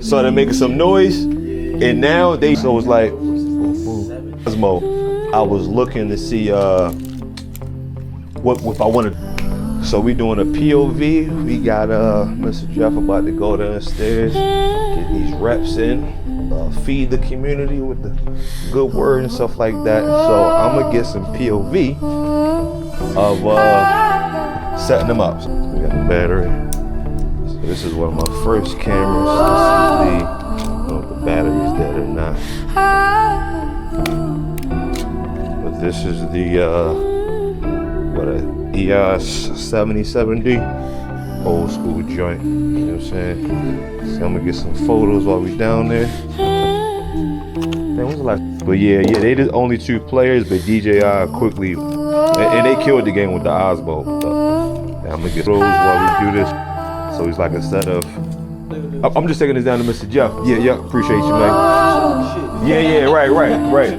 started making some noise, and now they, so it's like, Cosmo, I was looking to see what if I wanted. So we doing a POV. We got Mr. Jeff about to go downstairs, get these reps in, feed the community with the good word and stuff like that. So I'm gonna get some POV of setting them up. So we got the battery. So this is one of my first cameras to see I don't know if the battery's dead or not. But this is the EOS 77D, old school joint, you know what I'm saying? So I'm gonna get some photos while we down there. Damn, when's the last? But yeah, they the only two players, but DJI quickly, and they killed the game with the Osmo. I'm gonna get photos while we do this. So he's like a set of, I'm just taking this down to Mr. Jeff. Yeah, appreciate you, man. Yeah, right.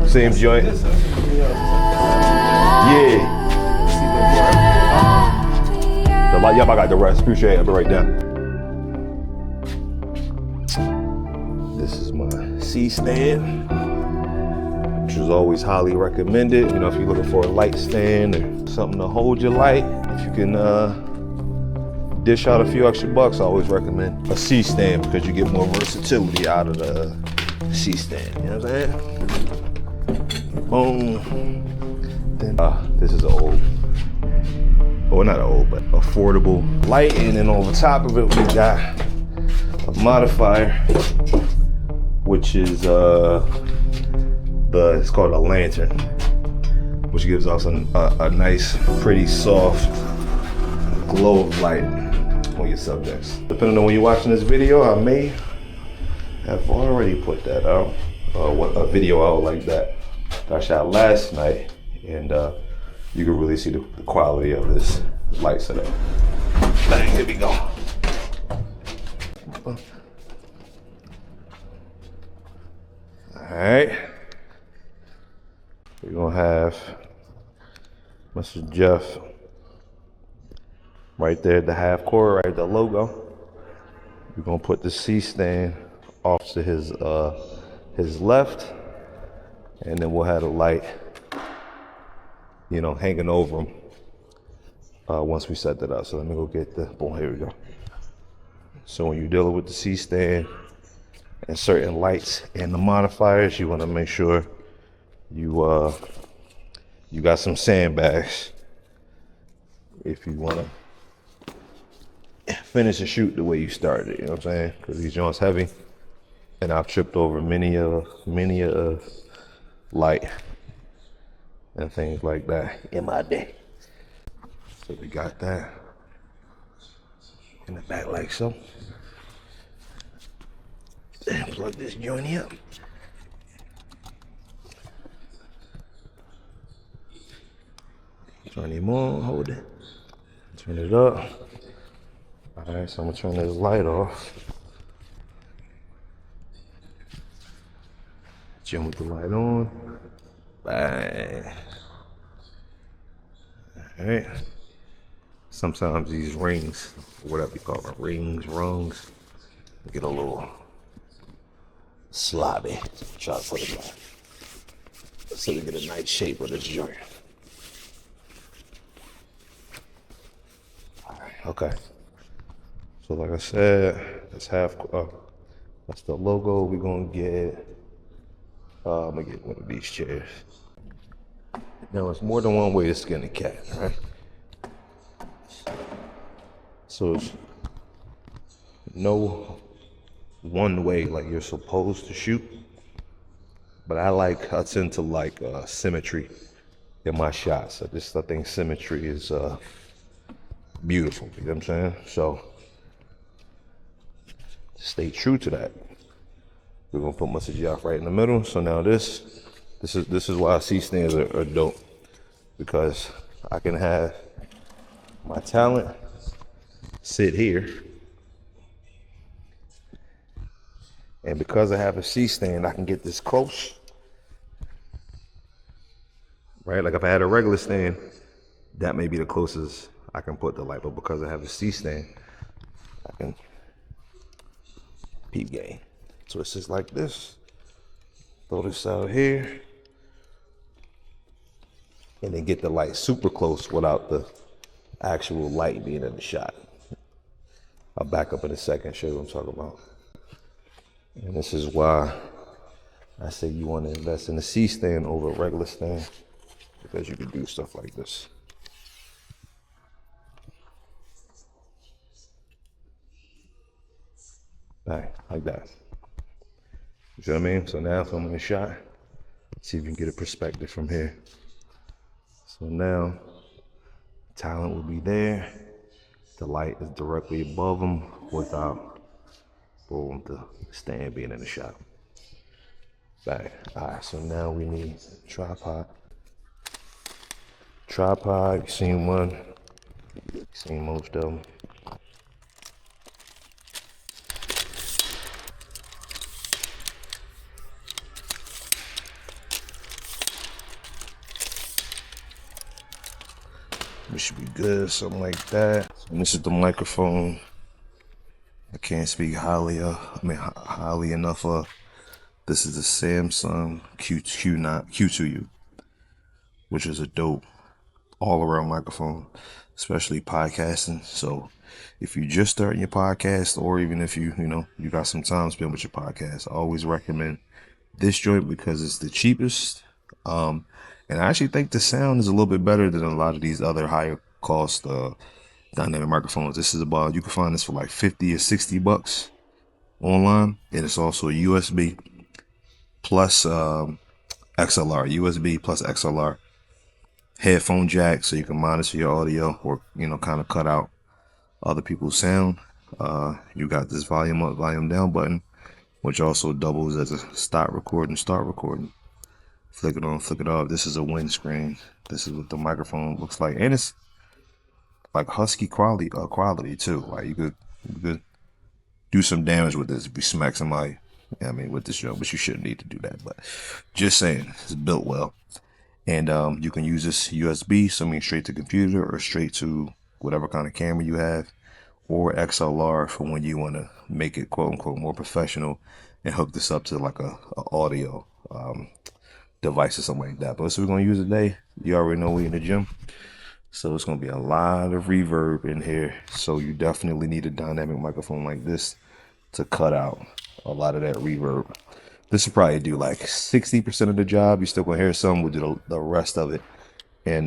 Same joint. Yeah. The light, yep, I got the rest. Appreciate it. I'll be right down. This is my C stand, which is always highly recommended. You know, if you're looking for a light stand or something to hold your light, if you can dish out a few extra bucks, I always recommend a C stand because you get more versatility out of the C stand. You know what I'm saying? Boom. Then this is an old, well, not an old, but affordable light. And then over top of it, we got a modifier, which is it's called a lantern, which gives us a nice, pretty soft glow of light on your subjects. Depending on when you're watching this video, I may have already put that out, a video out like that I shot last night, and you can really see the quality of this light setup. Bang, here we go. All right, we're gonna have Mr. Jeff right there at the half core, right at the logo. We're gonna put the C stand off to his left, and then we'll have the light, you know, hanging over him once we set that up. So let me go get the, boom, here we go. So when you're dealing with the C stand and certain lights and the modifiers, you want to make sure you got some sandbags if you want to finish the shoot the way you started, you know what I'm saying? Because these joints heavy, and I've tripped over many a light and things like that in my day. So we got that in the back like so. And plug this joint up. Turn him on, hold it, turn it up. All right, so I'm gonna turn this light off. Jump with the light on. Bang. All right. Sometimes these rings, whatever you call them, rings, rungs, get a little sloppy. Try to put it back so we get a nice shape of this joint. All right, okay. So like I said, that's that's the logo. We're gonna get, I'm gonna get one of these chairs. Now, it's more than one way to skin a cat, right? So it's no one way like you're supposed to shoot, but I tend to like symmetry in my shots. I think symmetry is beautiful, you know what I'm saying? So stay true to that. We're gonna put Mr. Jeff right in the middle. So now this is why C stands are dope, because I can have my talent sit here, and because I have a C stand, I can get this close, right? Like if I had a regular stand, that may be the closest I can put the light, but because I have a C-stand, I can peep game. So it's just like this. Throw this out here, and then get the light super close without the actual light being in the shot. I'll back up in a second, show you what I'm talking about. And this is why I say you want to invest in a C-stand over a regular stand, because you can do stuff like this. Bang, like that. You see what I mean? So now if I'm in a shot, see if you can get a perspective from here. So now, talent will be there. The light is directly above them without, boom, the stand being in the shot. Bang. All right, so now we need tripod. Tripod, you've seen one, you've seen most of them. It should be good, something like that. And this is the microphone. I can't speak highly enough of. This is the Samsung Q2U, which is a dope all-around microphone, especially podcasting. So if you just starting your podcast, or even if you got some time spent with your podcast, I always recommend this joint because it's the cheapest. And I actually think the sound is a little bit better than a lot of these other higher cost dynamic microphones. This is about, you can find this for like 50 or 60 bucks online. And it's also a USB plus XLR, USB plus XLR headphone jack, so you can monitor your audio or, kind of cut out other people's sound. You got this volume up, volume down button, which also doubles as a stop recording, start recording. Flick it on, flick it off. This is a windscreen. This is what the microphone looks like. And it's like husky quality too. Like you could do some damage with this if you smack somebody. With this joint, but you shouldn't need to do that. But just saying, it's built well. And you can use this USB, straight to computer or straight to whatever kind of camera you have, or XLR for when you want to make it quote unquote more professional and hook this up to like a audio device or something like that. But that's what we're going to use today. You already know we in the gym, so it's going to be a lot of reverb in here. So you definitely need a dynamic microphone like this to cut out a lot of that reverb. This will probably do like 60% of the job. You're still going to hear some. We'll do the rest of it in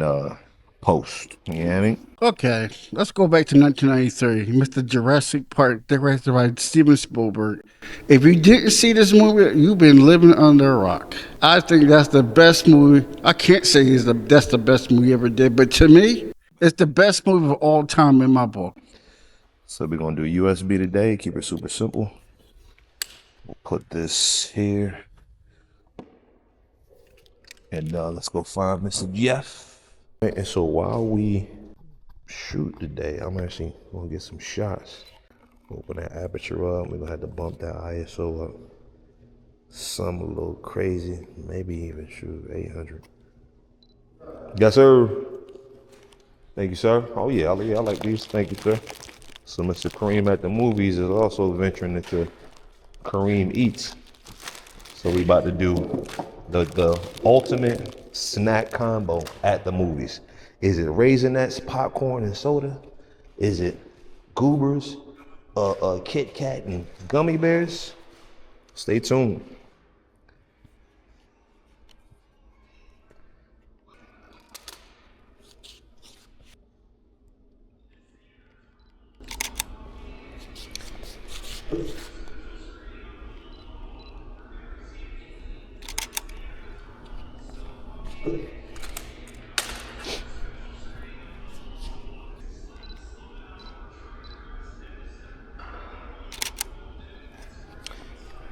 post. You know what I mean? Okay, let's go back to 1993. Mr. Jurassic Park, directed by Steven Spielberg. If you didn't see this movie, you've been living under a rock. I think that's the best movie. I can't say that's the best movie ever did, but to me, it's the best movie of all time in my book. So we're going to do USB today. Keep it super simple. We'll put this here. And let's go find Mr. Jeff. And so while we shoot today, I'm actually going to get some shots. Open that aperture up. We're going to have to bump that ISO up. Some a little crazy. Maybe even shoot 800. Yes, sir. Thank you, sir. Oh, yeah, I like these. Thank you, sir. So Mr. Kareem at the movies is also venturing into Kareem Eats. So we about to do the ultimate snack combo at the movies. Is it Raisinets, popcorn, and soda? Is it Goobers, Kit Kat, and gummy bears? Stay tuned.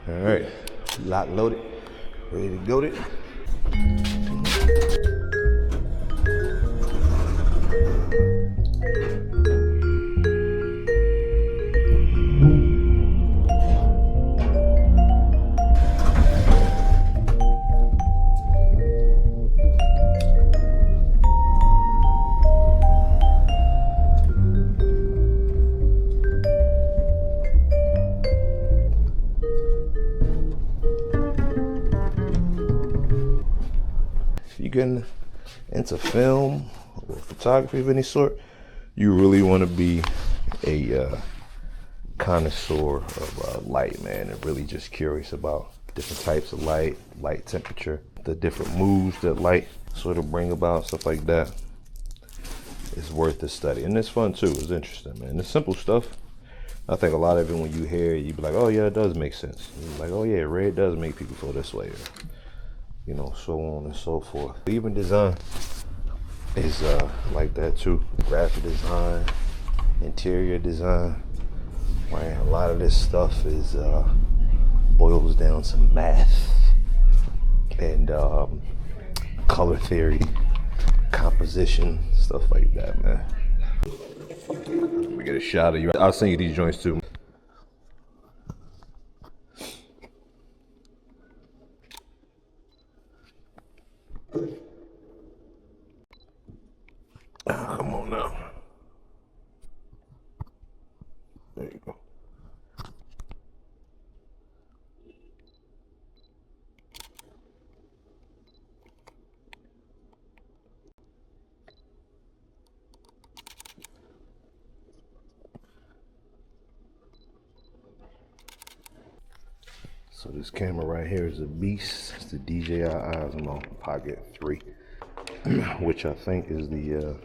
All right, lock loaded, ready to go it. getting into film or photography of any sort, you really want to be a connoisseur of light, man, and really just curious about different types of light, light temperature, the different moods that light sort of bring about, stuff like that. It's worth the study, and it's fun too. It's interesting, man. It's simple stuff. I think a lot of it, when you hear it, you be like, oh yeah, it does make sense. You're like, oh yeah, red does make people feel this way, or, you know, so on and so forth. Even design is like that too. Graphic design, interior design, right? A lot of this stuff is boils down to math and color theory, composition, stuff like that, man. Let me get a shot of you. I'll send you these joints too. Come on now. There you go. So this camera right here is a beast. It's the DJI Osmo Pocket 3, which I think is the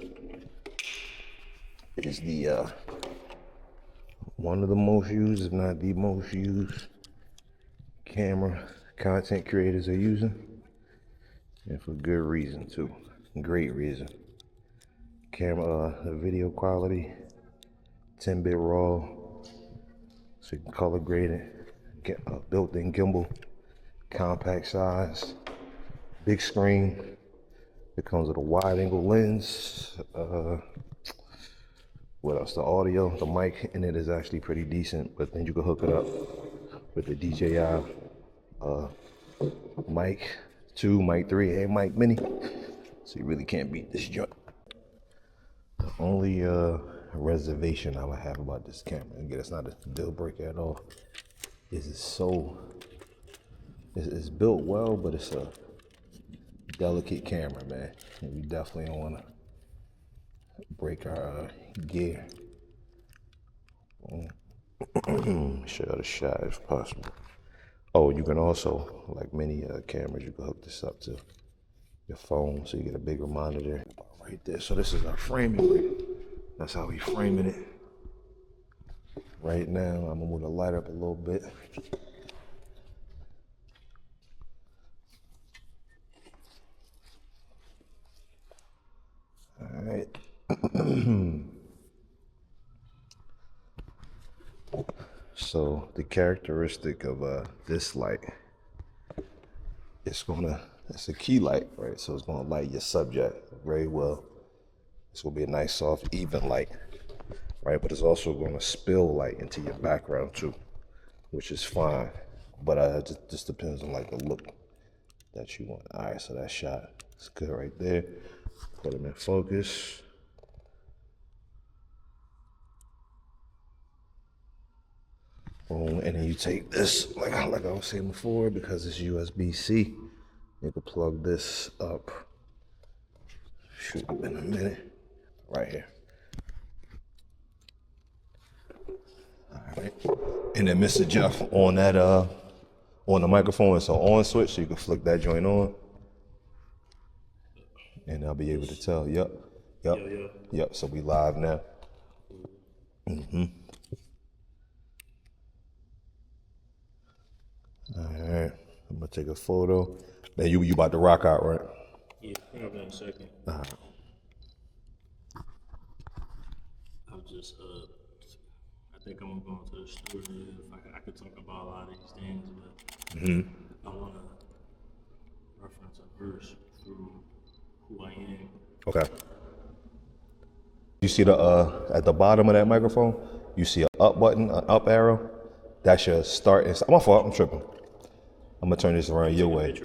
one of the most used, if not the most used, camera content creators are using, and for good reason too. Great reason. Camera, video quality, 10-bit raw, so you can color grade it. Get a built-in gimbal, compact size, big screen. It comes with a wide-angle lens. What else? The audio, the mic in it is actually pretty decent, but then you can hook it up with the DJI mic 2, mic 3, and mic mini. So you really can't beat this joint. The only reservation I would have about this camera, again, it's not a deal breaker at all, is it's built well, but it's a delicate camera, man. And we definitely don't want to break our gear. Show the shot if possible. Oh, you can also, like many cameras, you can hook this up to your phone so you get a bigger monitor right there. So this is our framing rig. That's how we framing it. Right now, I'm gonna move the light up a little bit. All right. So the characteristic of this light, it's a key light, right? So it's gonna light your subject very well. It's gonna be a nice, soft, even light, right? But it's also gonna spill light into your background too, which is fine. But it just depends on like the look that you want. All right, so that shot is good right there. Put them in focus. Boom, and then you take this, like I was saying before, because it's USB-C, you can plug this up. Shoot up in a minute, right here. All right, and then Mr. Jeff on that on the microphone, it's an on switch, so you can flick that joint on, and I'll be able to tell. Yep. So we live now. All right, I'm gonna take a photo. Man, you about to rock out, right? Yeah, I'll be in a second. I'll just, I think I'm going to the studio. If I could talk about a lot of these things, but I want to reference a verse through who I am. Okay. You see the at the bottom of that microphone, you see an up button, an up arrow. That's your start. My fault. I'm tripping. I'm gonna turn this around your way.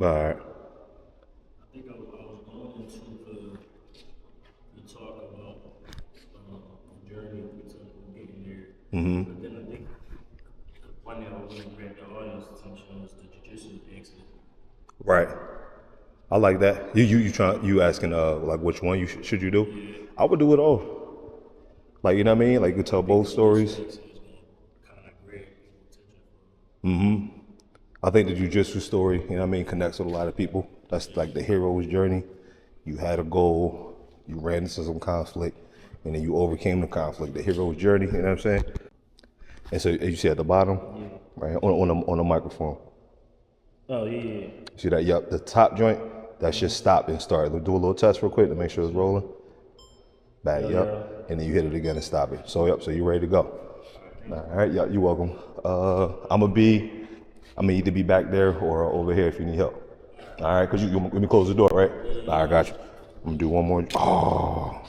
All right. I think I was going into the talk about the journey to getting there. But then I think Right. I like that. You asking like which one should you do? I would do it all. Like, you know what I mean? Like, you tell both stories. Kind of grab people's attention. I think the jujitsu story, you know what I mean, connects with a lot of people. That's like the hero's journey. You had a goal, you ran into some conflict, and then you overcame the conflict. The hero's journey, you know what I'm saying? And so, as you see at the bottom, right, on the microphone. Oh, yeah. See that? Yep, the top joint, that's just stop and start. Do a little test real quick to make sure it's rolling. Back, yep. And then you hit it again and stop it. So, yep, so you're ready to go. All right, yep, you're welcome. I'm gonna either be back there or over here if you need help. All right, cause you let me close the door, right? All right, got you. I'm gonna do one more. Oh, all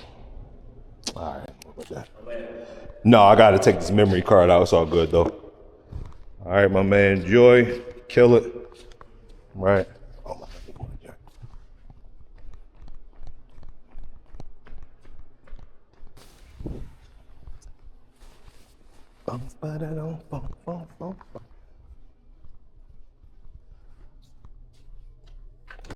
right. What about that? No, I gotta take this memory card out. It's all good though. All right, my man, Joy, kill it. Right. Oh my God.